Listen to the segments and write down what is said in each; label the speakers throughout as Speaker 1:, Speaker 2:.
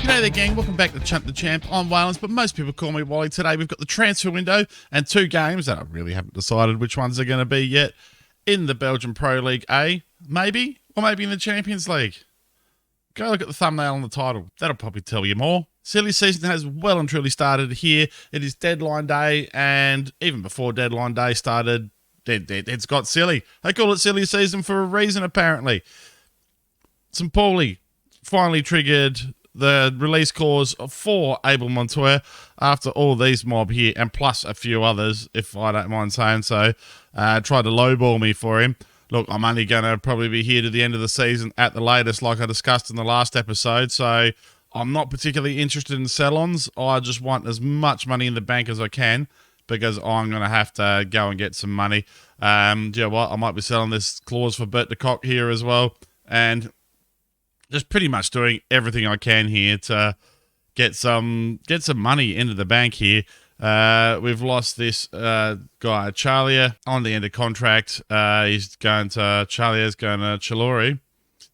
Speaker 1: G'day there, gang. Welcome back to Chump the Champ. I'm Walynds, but most people call me Wally. Today we've got the transfer window and two games that I really haven't decided which ones they're going to be yet. In the Belgian Pro League A, maybe, or maybe in the Champions League. Go look at the thumbnail on the title. That'll probably tell you more. Silly season has well and truly started here. It is deadline day, and even before deadline day started, it's got silly. They call it silly season for a reason, apparently. St. Pauli finally triggered the release clause for Abel Montoya after all these mob here, and plus a few others, if I don't mind saying so, tried to lowball me for him. Look, I'm only going to probably be here to the end of the season at the latest, like I discussed in the last episode, so I'm not particularly interested in sell-ons. I just want as much money in the bank as I can, because I'm going to have to go and get some money. You know what, I might be selling this clause for Bert de Kock here as well, and just pretty much doing everything I can here to get some money into the bank here. We've lost this guy Charlia on the end of contract. He's going to Charlia's going to Chilori,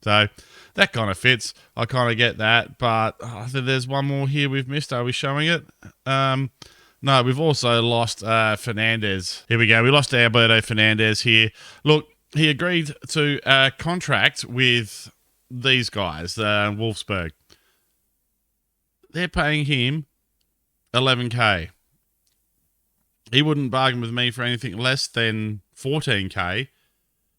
Speaker 1: so that kind of fits. I kind of get that, but I think there's one more here we've missed. Are we showing it? No, we've also lost Fernandez. Here we go. We lost Alberto Fernandez here. Look, he agreed to a contract with these guys, Wolfsburg. They're paying him 11k. He wouldn't bargain with me for anything less than 14k.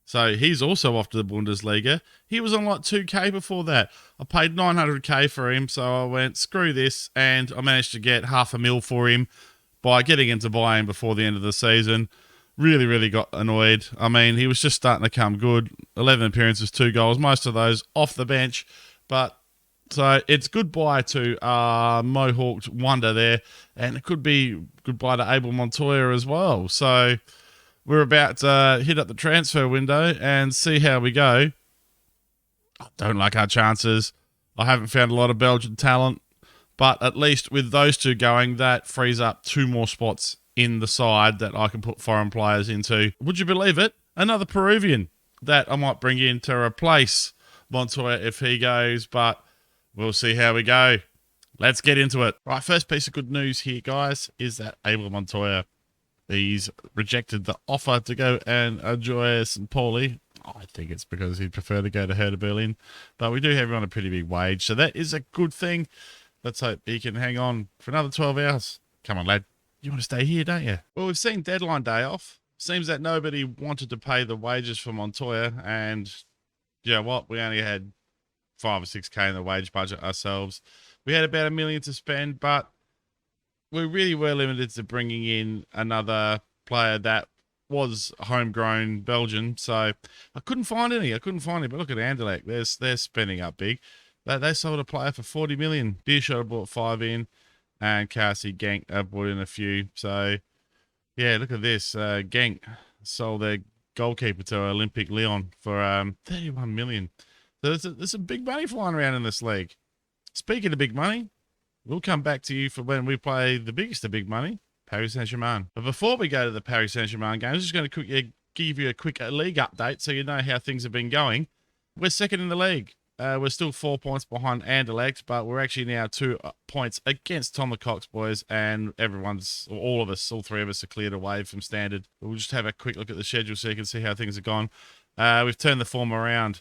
Speaker 1: So he's also off to the Bundesliga. He was on like 2k before that. I paid 900k for him, so I went, screw this, and I managed to get $500,000 for him by getting him to buy him before the end of the season. Really got annoyed. I mean, he was just starting to come good. 11 appearances, 2 goals, most of those off the bench. But so it's goodbye to Mohawked wonder there, and it could be goodbye to Abel Montoya as well. So we're about to hit up the transfer window and see how we go. I don't like our chances. I haven't found a lot of Belgian talent, but at least with those two going, that frees up 2 more spots in the side that I can put foreign players into. Would you believe it? Another Peruvian that I might bring in to replace Montoya if he goes, but we'll see how we go. Let's get into it. Right, first piece of good news here, guys, is that Abel Montoya, he's rejected the offer to go and enjoy St. Pauli. I think it's because he'd prefer to go to Hertha Berlin, but we do have him on a pretty big wage, so that is a good thing. Let's hope he can hang on for another 12 hours. Come on, lad. You want to stay here, don't you? Well, we've seen deadline day off. Seems that nobody wanted to pay the wages for Montoya, and you know what? We only had 5 or 6k in the wage budget ourselves. We had about $1 million to spend, but we really were limited to bringing in another player that was homegrown Belgian. So I couldn't find any. But look at Anderlecht. They're spending up big. They sold a player for 40 million. Beershot bought 5 in. And KRC Genk brought in a few. So, yeah, look at this. Genk sold their goalkeeper to Olympic Lyon for 31 million. So there's some big money flying around in this league. Speaking of big money, we'll come back to you for when we play the biggest of big money, Paris Saint-Germain. But before we go to the Paris Saint-Germain game, I'm just going to give you a quick league update so you know how things have been going. We're second in the league. We're still 4 points behind Anderlecht, but we're actually now 2 points against Tom the Cox boys, and all 3 of us are cleared away from standard. We'll just have a quick look at the schedule so you can see how things have gone. We've turned the form around.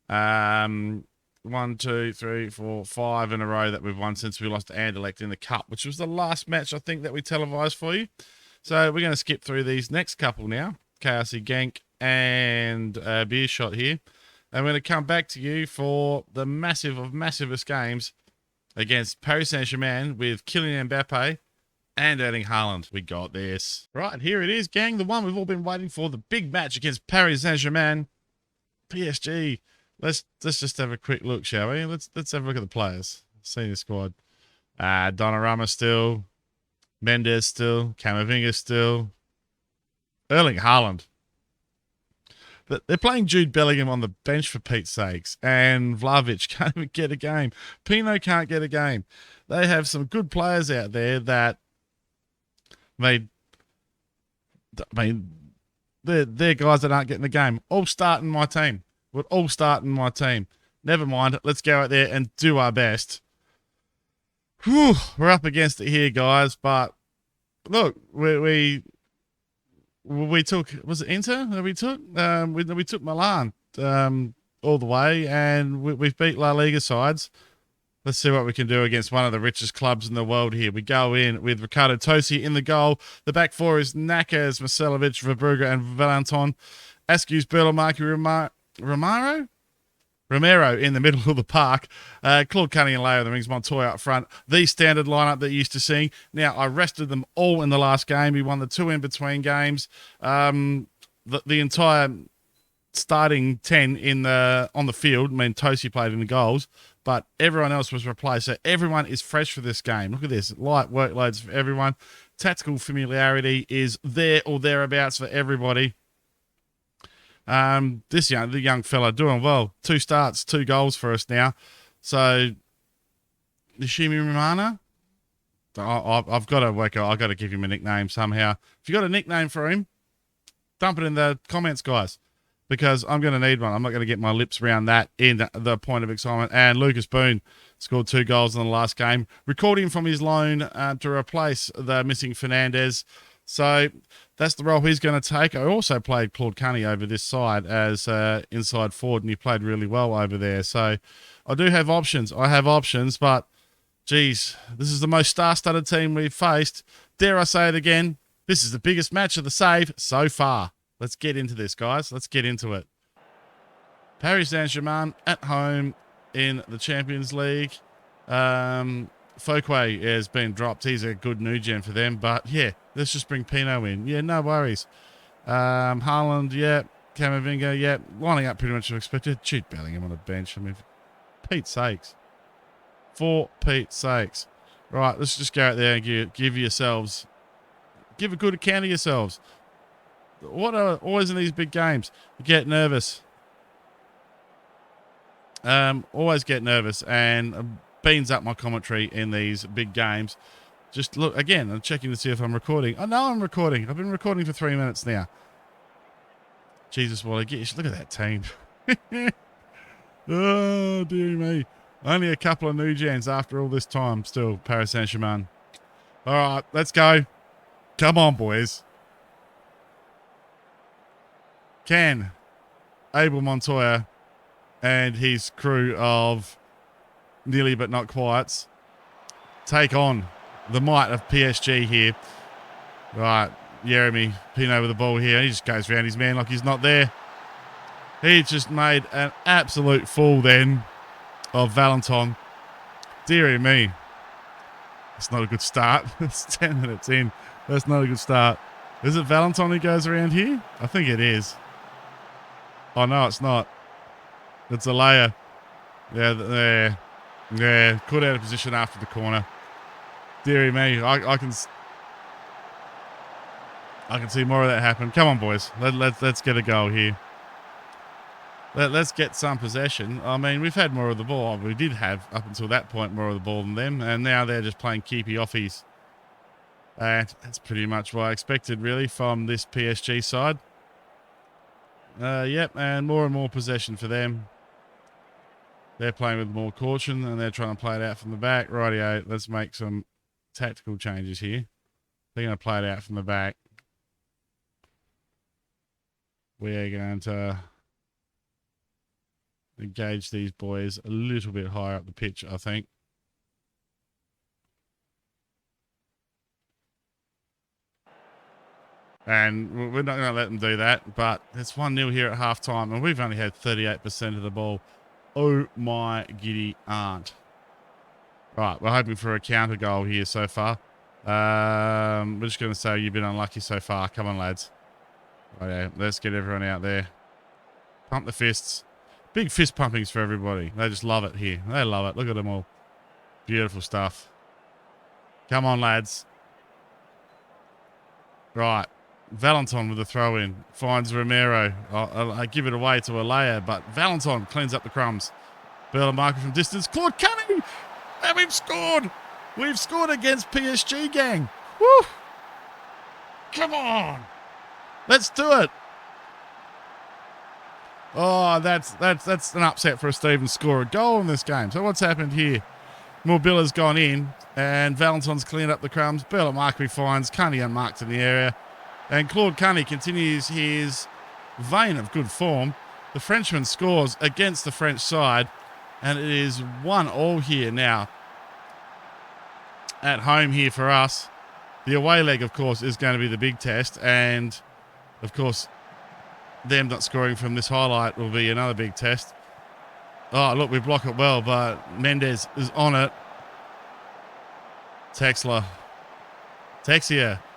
Speaker 1: 1, 2, 3, 4, 5 in a row that we've won since we lost to Anderlecht in the Cup, which was the last match I think that we televised for you. So we're going to skip through these next couple now. KRC Genk and Beershot here. And we're going to come back to you for the massive of massivest games against Paris Saint-Germain with Kylian Mbappe and Erling Haaland. We got this. Right, here it is, gang. The one we've all been waiting for. The big match against Paris Saint-Germain. PSG. Let's just have a quick look, shall we? Let's have a look at the players. Senior squad. Donnarumma still. Mendes still. Camavinga still. Erling Haaland. They're playing Jude Bellingham on the bench for Pete's sakes, and Vlahovic can't even get a game. Pino can't get a game. They have some good players out there that they're guys that aren't getting the game. All starting my team. Would all start in my team. Never mind. Let's go out there and do our best. Whew, we're up against it here, guys. But look, we took, was it Inter that we took? We took Milan all the way, and we've beat La Liga sides. Let's see what we can do against one of the richest clubs in the world here. We go in with Ricardo Tosi in the goal. The back four is Nakas, Marcelovic, Verbrugge, and Valenton. Askews, Berlamaki, Romero in the middle of the park. Claude Cunning and Leo, the rings, Montoya up front. The standard lineup that you're used to seeing. Now, I rested them all in the last game. We won the 2 in-between games. The entire starting 10 on the field, I mean, Tosi played in the goals, but everyone else was replaced. So everyone is fresh for this game. Look at this. Light workloads for everyone. Tactical familiarity is there or thereabouts for everybody. The young fella doing well. 2 starts, 2 goals for us now. So, Nishimi Romana, I've got to work out. I've got to give him a nickname somehow. If you got a nickname for him, dump it in the comments, guys, because I'm going to need one. I'm not going to get my lips around that in the point of excitement. And Lucas Boone scored 2 goals in the last game, recording from his loan to replace the missing Fernandez. So that's the role he's going to take. I also played Claude Cunny over this side as inside forward, and he played really well over there. So I do have options. I have options, but, geez, this is the most star-studded team we've faced. Dare I say it again, this is the biggest match of the save so far. Let's get into this, guys. Let's get into it. Paris Saint-Germain at home in the Champions League. Fouquet has been dropped. He's a good new gen for them. But, yeah, let's just bring Pino in. Yeah, no worries. Haaland, yeah. Camavinga, yeah. Lining up pretty much as expected. Shoot Bellingham on the bench. I mean, for Pete's sakes. For Pete's sakes. Right, let's just go out there and give a good account of yourselves. What are always in these big games? You get nervous. Always get nervous, and beans up my commentary in these big games. Just look again. I'm checking to see if I'm recording. I know I'm recording. I've been recording for 3 minutes now. Jesus, Wally, look at that team. Oh dear me! Only a couple of new gens after all this time. Still, Paris Saint-Germain. All right, let's go. Come on, boys. Can Abel Montoya and his crew of nearly but not quiets take on the might of PSG here? Right, Jeremy Pino with the ball here. He just goes around his man like he's not there. He just made an absolute fool then of Valenton. Deary me. That's not a good start. It's 10 minutes in. That's not a good start. Is it Valenton who goes around here? I think it is. Oh, no, it's not. It's a layer. Yeah, there. Yeah, caught out of position after the corner. Deary me. I can see more of that happen. Come on, boys. Let's get a goal here. Let's get some possession. I mean, we've had more of the ball. We did have, up until that point, more of the ball than them. And now they're just playing keepy offies. And that's pretty much what I expected, really, from this PSG side. Yep, and more possession for them. They're playing with more caution, and they're trying to play it out from the back. Rightio, let's make some tactical changes here. They're going to play it out from the back. We are going to engage these boys a little bit higher up the pitch, I think. And we're not going to let them do that, but it's 1-0 here at halftime, and we've only had 38% of the ball. Oh my giddy aunt. Right, we're hoping for a counter goal here so far. We're just going to say you've been unlucky so far. Come on, lads. Okay, let's get everyone out there. Pump the fists. Big fist pumpings for everybody. They just love it here. They love it. Look at them all. Beautiful stuff. Come on, lads. Right. Valenton with a throw in. Finds Romero. I give it away to Alea, but Valenton cleans up the crumbs. Bellingham from distance. Claude Cunning! And we've scored! We've scored against PSG, gang. Woo! Come on! Let's do it! Oh, that's an upset for a Stevens score. A goal in this game. So what's happened here? Morbilla's gone in, and Valentine's cleaned up the crumbs. Bella Markby finds Cunny unmarked in the area, and Claude Cunny continues his vein of good form. The Frenchman scores against the French side, and it is 1-1 here now. At home here for us. The away leg, of course, is going to be the big test, and, of course, them not scoring from this highlight will be another big test. Oh, look, we block it well, but Mendes is on it. Texia.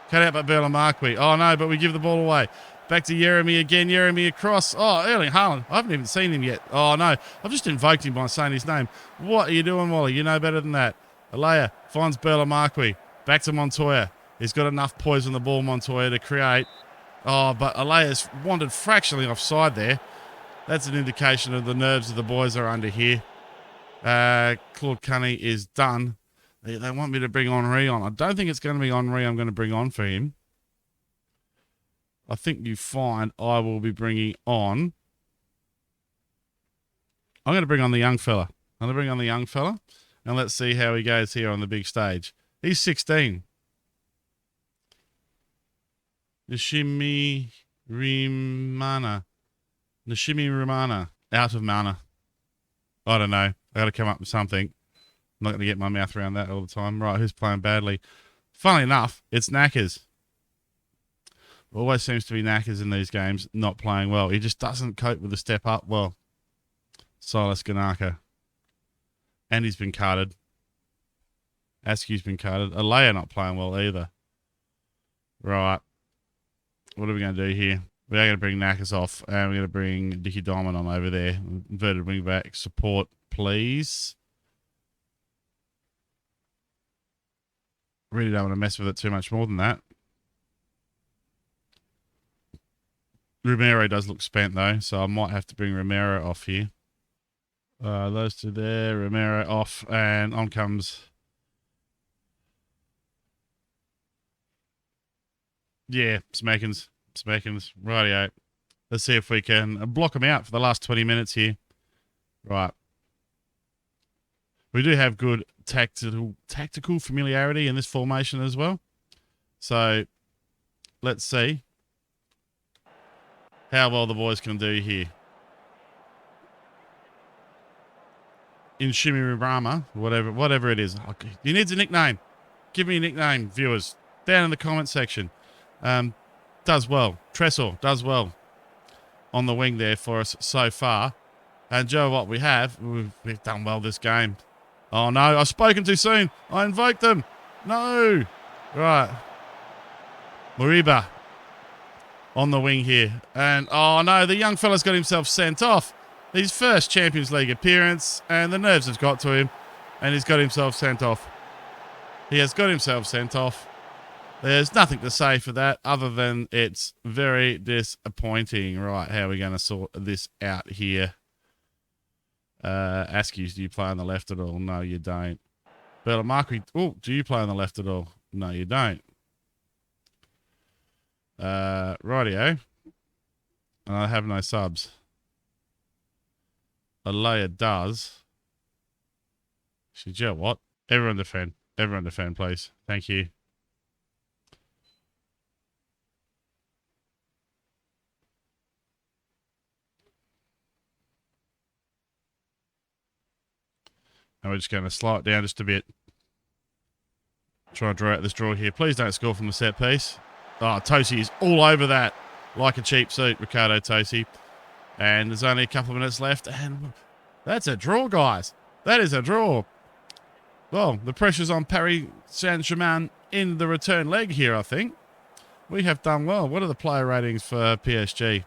Speaker 1: Cut out by Bella Markby. Oh, no, but we give the ball away. Back to Jeremy again. Jeremy across. Oh, Erling Haaland. I haven't even seen him yet. Oh, no. I've just invoked him by saying his name. What are you doing, Wally? You know better than that. Alea finds Bella Markby. Back to Montoya. He's got enough poise on the ball, Montoya, to create. Oh, but Alea's wandered fractionally offside there. That's an indication of the nerves of the boys are under here. Claude Cunny is done. They want me to bring Henri on. I don't think it's going to be Henri I'm going to bring on for him. I think you find I will be bringing on... I'm going to bring on the young fella. And let's see how he goes here on the big stage. He's 16. Nishimi Rimana. Out of mana. I don't know. I got to come up with something. I'm not going to get my mouth around that all the time. Right, who's playing badly? Funnily enough, it's Knackers. Always seems to be Knackers in these games not playing well. He just doesn't cope with the step up well. Silas Ganaka. And he's been carded. Askew's been carded. Alea not playing well either. Right. What are we going to do here? We are going to bring Knackers off, and we're going to bring Dickie Diamond on over there. Inverted wing back support, please. Really don't want to mess with it too much more than that. Romero does look spent, though, so I might have to bring Romero off here. Those two there, Romero off, and on comes... Yeah, Smackins. Rightio. Let's see if we can block them out for the last 20 minutes here. Right. We do have good tactical familiarity in this formation as well. So, let's see how well the boys can do here. In Shimirama, whatever it is. He needs a nickname. Give me a nickname, viewers. Down in the comment section. Does well. Tressel does well on the wing there for us so far. And Joe, what we've done well this game. Oh, no, I've spoken too soon. I invoked them. No. Right. Moriba on the wing here. And, oh, no, the young fella's got himself sent off. His first Champions League appearance, and the nerves have got to him, and he's got himself sent off. He has got himself sent off. There's nothing to say for that other than it's very disappointing. Right, how are we going to sort this out here? Askew's, do you play on the left at all? No, you don't. Bella Markby, oh, do you play on the left at all? No, you don't. Rightio. And I have no subs. Alea does. Actually, Joe, what? Everyone defend. Everyone defend, please. Thank you. And we're just going to slow it down just a bit. Try and draw out this draw here. Please don't score from the set piece. Oh, Tosi is all over that like a cheap suit, Ricardo Tosi. And there's only a couple of minutes left. And that's a draw, guys. That is a draw. Well, the pressure's on Paris Saint-Germain in the return leg here, I think. We have done well. What are the player ratings for PSG?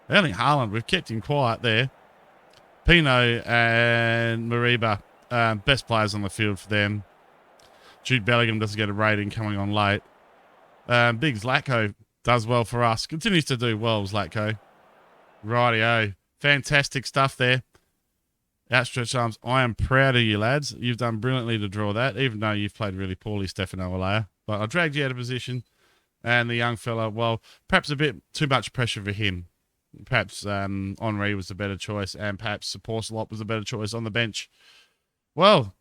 Speaker 1: Erling Haaland, we've kept him quiet there. Pino and Moriba, best players on the field for them. Jude Bellingham doesn't get a rating coming on late. Big Zlatko does well for us. Continues to do well, Zlatko. Rightio. Fantastic stuff there. Outstretched arms. I am proud of you, lads. You've done brilliantly to draw that, even though you've played really poorly, Stefano Alea. But I dragged you out of position. And the young fella, well, perhaps a bit too much pressure for him. Perhaps Henri was the better choice, and perhaps Porcelot was the better choice on the bench. Well,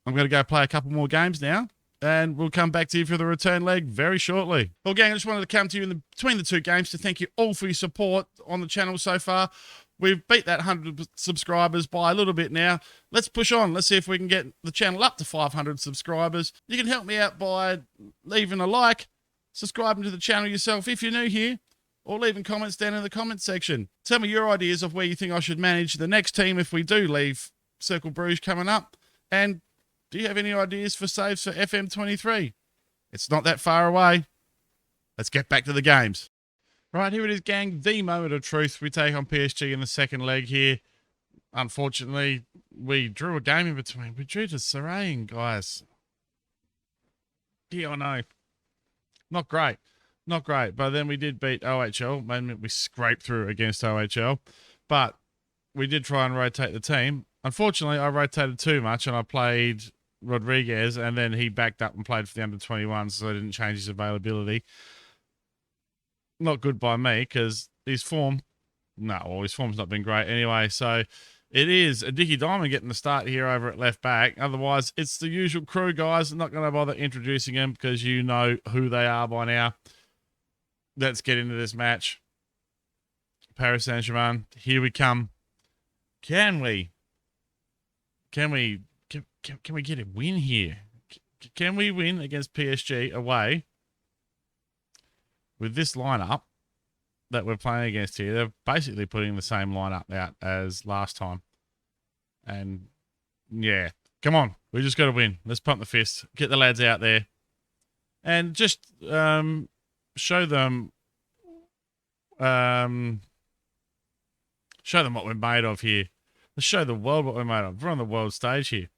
Speaker 1: I'm going to go play a couple more games now, and we'll come back to you for the return leg very shortly. Well, gang, I just wanted to come to you between the two games to thank you all for your support on the channel so far. We've beat that 100 subscribers by a little bit now. Let's push on. Let's see if we can get the channel up to 500 subscribers. You can help me out by leaving a like, subscribing to the channel yourself if you're new here, or leaving comments down in the comments section. Tell me your ideas of where you think I should manage the next team if we do leave Cercle Brugge coming up. And do you have any ideas for saves for FM23? It's not that far away. Let's get back to the games. Right, here it is, gang. The moment of truth. We take on PSG in the second leg here. Unfortunately, we drew a game in between. We drew to Ryzen, guys. Yeah, I know. Not great. Not great. But then we did beat OHL. Maybe we scraped through against OHL. But we did try and rotate the team. Unfortunately, I rotated too much and I played Rodriguez, and then he backed up and played for the under-21, so I didn't change his availability. Not good by me, because his form's not been great anyway. So it is a Dickie Diamond getting the start here over at left back. Otherwise, it's the usual crew, guys. I'm not going to bother introducing them because you know who they are by now. Let's get into this match. Paris Saint-Germain, here we come. Can we get a win here? Can we win against PSG away with this lineup that we're playing against here? They're basically putting the same lineup out as last time. And yeah, come on. We just got to win. Let's pump the fist. Get the lads out there. And just show them what we're made of here. Let's show the world what we're made of. We're on the world stage here.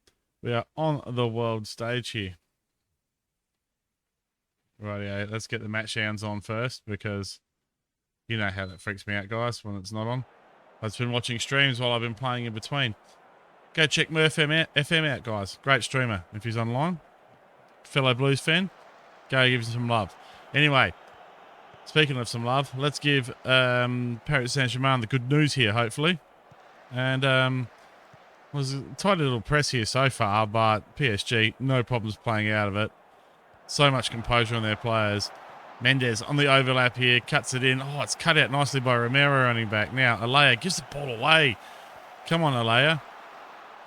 Speaker 1: We are on the world stage here. Rightio, let's get the match sounds on first, because you know how that freaks me out, guys, when it's not on. I've been watching streams while I've been playing in between. Go check FM out, guys. Great streamer if he's online. Fellow Blues fan, go give him some love. Anyway, speaking of some love, let's give Paris Saint-Germain the good news here, hopefully. And was a tidy little press here so far, but PSG, no problems playing out of it. So much composure on their players. Mendes on the overlap here, cuts it in. Oh, it's cut out nicely by Romero running back. Now, Alea gives the ball away. Come on, Alea.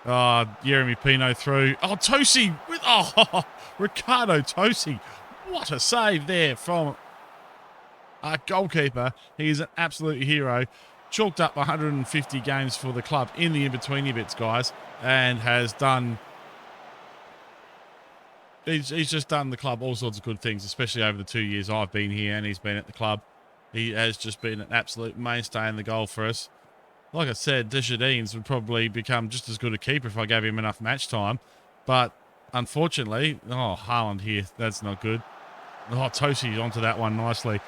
Speaker 1: Oh, Jeremy Pino through. Oh, Tosi with, Ricardo Tosi. What a save there from our goalkeeper. He is an absolute hero. Chalked up 150 games for the club in the in-between bits, guys, and has done... He's just done the club all sorts of good things, especially over the 2 years I've been here and he's been at the club. He has just been an absolute mainstay in the goal for us. Like I said, Desjardins would probably become just as good a keeper if I gave him enough match time. But unfortunately, Haaland here, that's not good. Tosi onto that one nicely.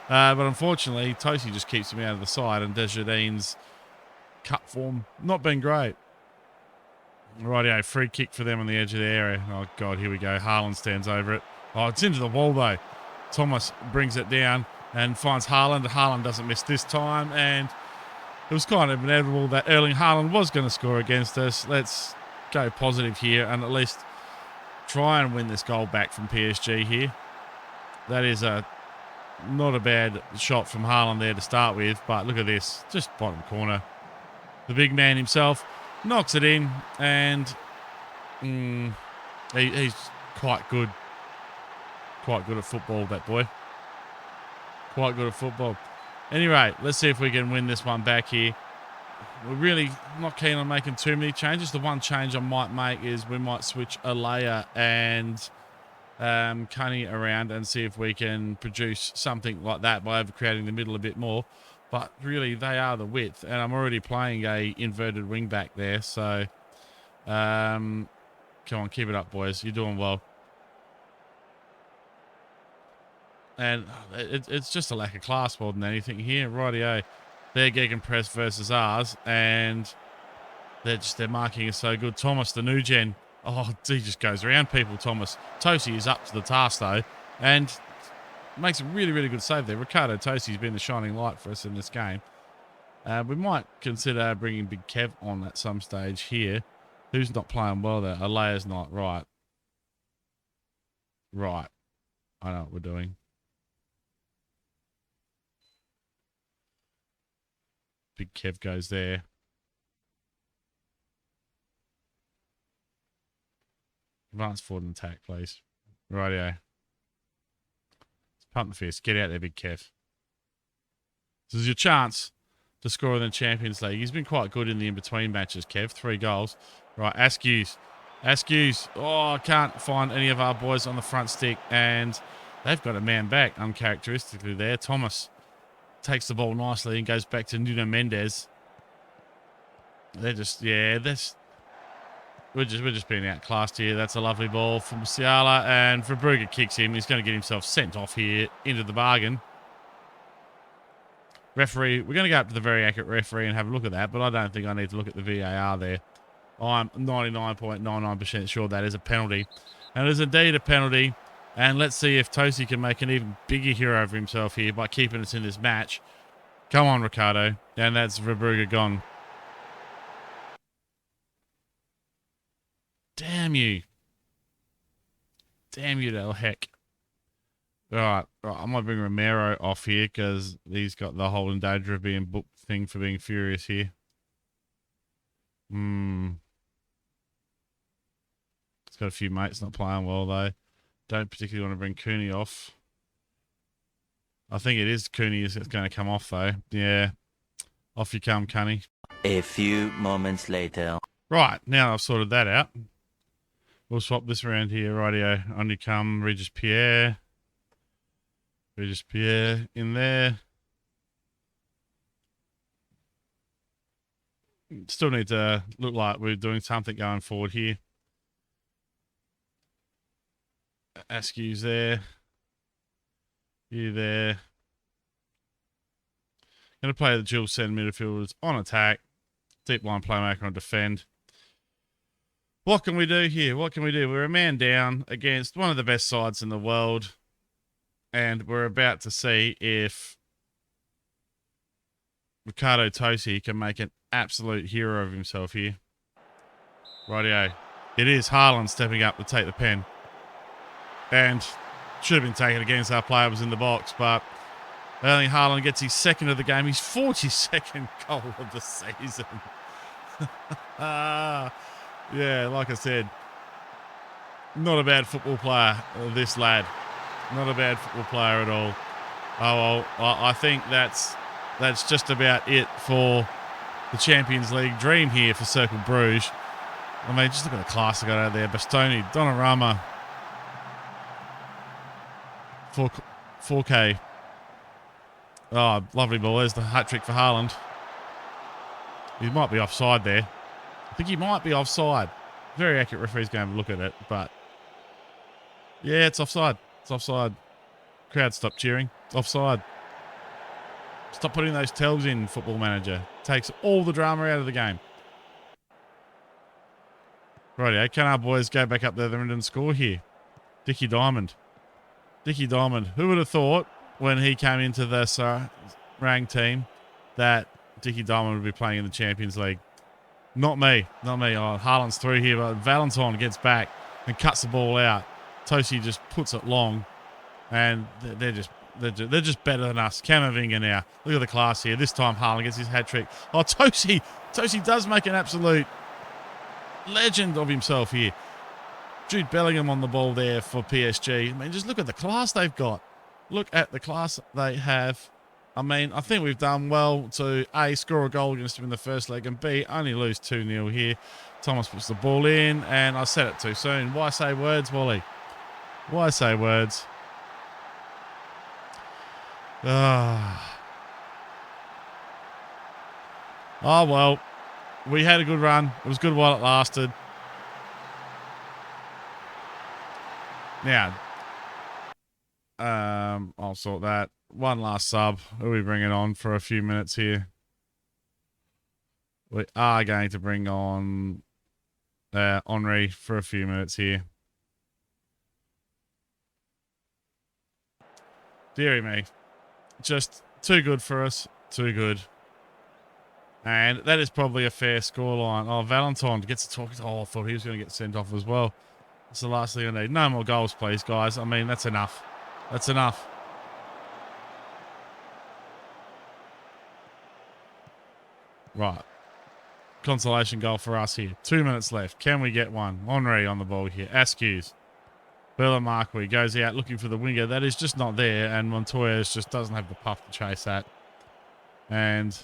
Speaker 1: But unfortunately, Tosi just keeps him out of the side, and Desjardins' cut form not been great. Rightio, free kick for them on the edge of the area. Oh, God, here we go. Haaland stands over it. Oh, it's into the wall, though. Thomas brings it down and finds Haaland. Haaland doesn't miss this time, and it was kind of inevitable that Erling Haaland was going to score against us. Let's go positive here and at least try and win this goal back from PSG here. That is not a bad shot from Haaland there to start with, but look at this. Just bottom corner. The big man himself knocks it in, and he's quite good. Quite good at football, that boy. Quite good at football. Anyway, let's see if we can win this one back here. We're really not keen on making too many changes. The one change I might make is we might switch Alea and Cunny around and see if we can produce something like that by overcrowding the middle a bit more. But really, they are the width, and I'm already playing a inverted wing back there. So, come on, keep it up, boys. You're doing well. And it's just a lack of class more than anything here. Rightio, their gegenpress versus ours, and their marking is so good. Thomas, the new gen. Oh, he just goes around people, Thomas. Tosi is up to the task, though, and makes a really, really good save there. Ricardo Tosi's been the shining light for us in this game. We might consider bringing Big Kev on at some stage here, Who's not playing well there? Alaya's not. Right. Right. I know what we're doing. Big Kev goes there. Advance forward and attack, please. Rightio. Let's pump the fist. Get out there, Big Kev. This is your chance to score in the Champions League. He's been quite good in the in-between matches, Kev. 3 goals. Right, Askews. Askews. Oh, I can't find any of our boys on the front stick. And they've got a man back, uncharacteristically there. Thomas takes the ball nicely and goes back to Nuno Mendes. They're just, yeah, we're just being outclassed here. That's a lovely ball from Musiala, and Brugge kicks him. He's going to get himself sent off here into the bargain. Referee, we're going to go up to the very accurate referee and have a look at that, but I don't think I need to look at the VAR there. I'm 99.99% sure that is a penalty. And it is indeed a penalty. And let's see if Tosi can make an even bigger hero of himself here by keeping us in this match. Come on, Ricardo. And that's Brugge gone. Damn you. Damn you to heck. Right, I might bring Romero off here because he's got the whole in danger of being booked thing for being furious here. It's got a few mates not playing well though. Don't particularly want to bring Cooney off. I think it is Cooney that's going to come off though. Yeah. Off you come, Cunny.
Speaker 2: A few moments later.
Speaker 1: Right, now I've sorted that out. We'll swap this around here. Rightio. On you come, Regis Pierre. Regis Pierre in there. Still need to look like we're doing something going forward here. Askew's there. You there. Going to play the dual send midfielders on attack. Deep line playmaker on defend. What can we do here? What can we do? We're a man down against one of the best sides in the world. And we're about to see if Ricardo Tosi can make an absolute hero of himself here. Rightio. It is Haaland stepping up to take the pen. And should have been taken against our player was in the box, but I think Haaland gets his second of the game. His 42nd goal of the season. Yeah, like I said, not a bad football player, this lad. Not a bad football player at all. Oh, well, I think that's just about it for the Champions League dream here for Cercle Brugge. I mean, just look at the class they got out there. Bastoni, Donnarumma, 4K. Oh, lovely ball. There's the hat-trick for Haaland. He might be offside there. I think he might be offside. Very accurate referee's going to have a look at it, but yeah, it's offside. It's offside. Crowd stop cheering. It's offside. Stop putting those tells in, Football Manager. Takes all the drama out of the game. Rightio, can our boys go back up there and score here? Dickie Diamond. Dickie Diamond. Who would have thought when he came into this Rang team that Dickie Diamond would be playing in the Champions League? Not me. Not me. Oh, Haaland's through here, but Valentin gets back and cuts the ball out. Tosi just puts it long, and they're just better than us. Camavinga now. Look at the class here. This time Haaland gets his hat trick. Oh, Tosi does make an absolute legend of himself here. Jude Bellingham on the ball there for PSG. I mean, just look at the class they've got. Look at the class they have. I mean, I think we've done well to A, score a goal against them in the first leg, and B, only lose 2-0 here. Thomas puts the ball in, and I said it too soon. Why say words, Wally? Why say words? Oh, well, we had a good run. It was good while it lasted. Now, I'll sort that. One last sub. Who are we bringing on for a few minutes here? We are going to bring on Henri for a few minutes here. Deary me. Just too good for us. Too good. And that is probably a fair scoreline. Oh, Valentine gets a talk. Oh, I thought he was going to get sent off as well. That's the last thing I need. No more goals, please, guys. I mean, that's enough. That's enough. Right. Consolation goal for us here. 2 minutes left. Can we get one? Henri on the ball here. Askews. Bellingham goes out looking for the winger. That is just not there. And Montoya just doesn't have the puff to chase that. And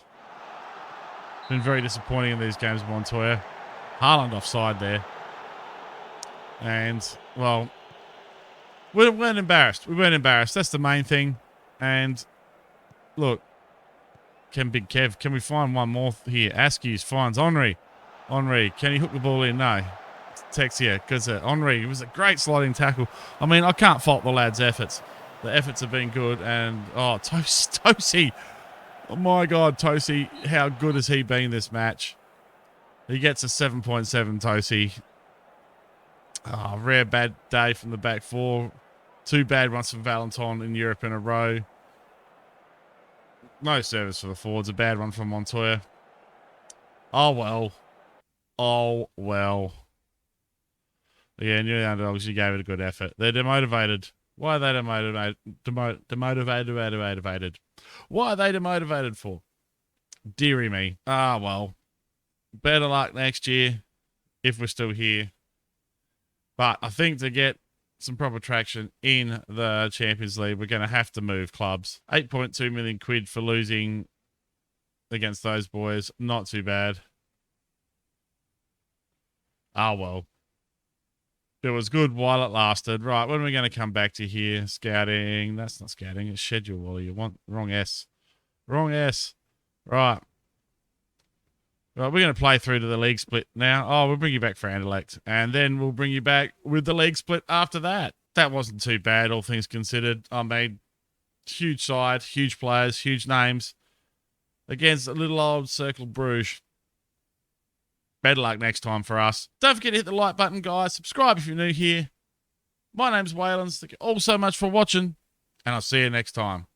Speaker 1: been very disappointing in these games, Montoya. Haaland offside there. And, well, we weren't embarrassed. We weren't embarrassed. That's the main thing. And, look, can Big Kev, can we find one more here? Askews finds Henri. Henri, can he hook the ball in? No. Text here, because Henri, it was a great sliding tackle. I mean, I can't fault the lad's efforts. The efforts have been good. And, oh, Tosi. Oh, my God, Tosi, how good has he been this match? He gets a 7.7, Tosi. Oh, rare bad day from the back four. 2 bad ones from Valentine in Europe in a row. No service for the forwards. A bad one from Montoya. Oh, well. Oh, well. Yeah, New Underdogs, you gave it a good effort. They're demotivated. Why are they demotivated? Demotivated. What are they demotivated for? Deary me. Ah, well. Better luck next year if we're still here. But I think to get some proper traction in the Champions League, we're going to have to move clubs. 8.2 million quid for losing against those boys. Not too bad. Ah, well. It was good while it lasted. Right, when are we going to come back to here? Scouting. That's not scouting. It's schedule, Wally. You want wrong S. Wrong S. Right. Right, we're going to play through to the league split now. Oh, we'll bring you back for Anderlecht. And then we'll bring you back with the league split after that. That wasn't too bad, all things considered. I mean, huge side, huge players, huge names. Against a little old Cercle Brugge. Better luck next time for us. Don't forget to hit the like button, guys. Subscribe if you're new here. My name's Walynds. Thank you all so much for watching. And I'll see you next time.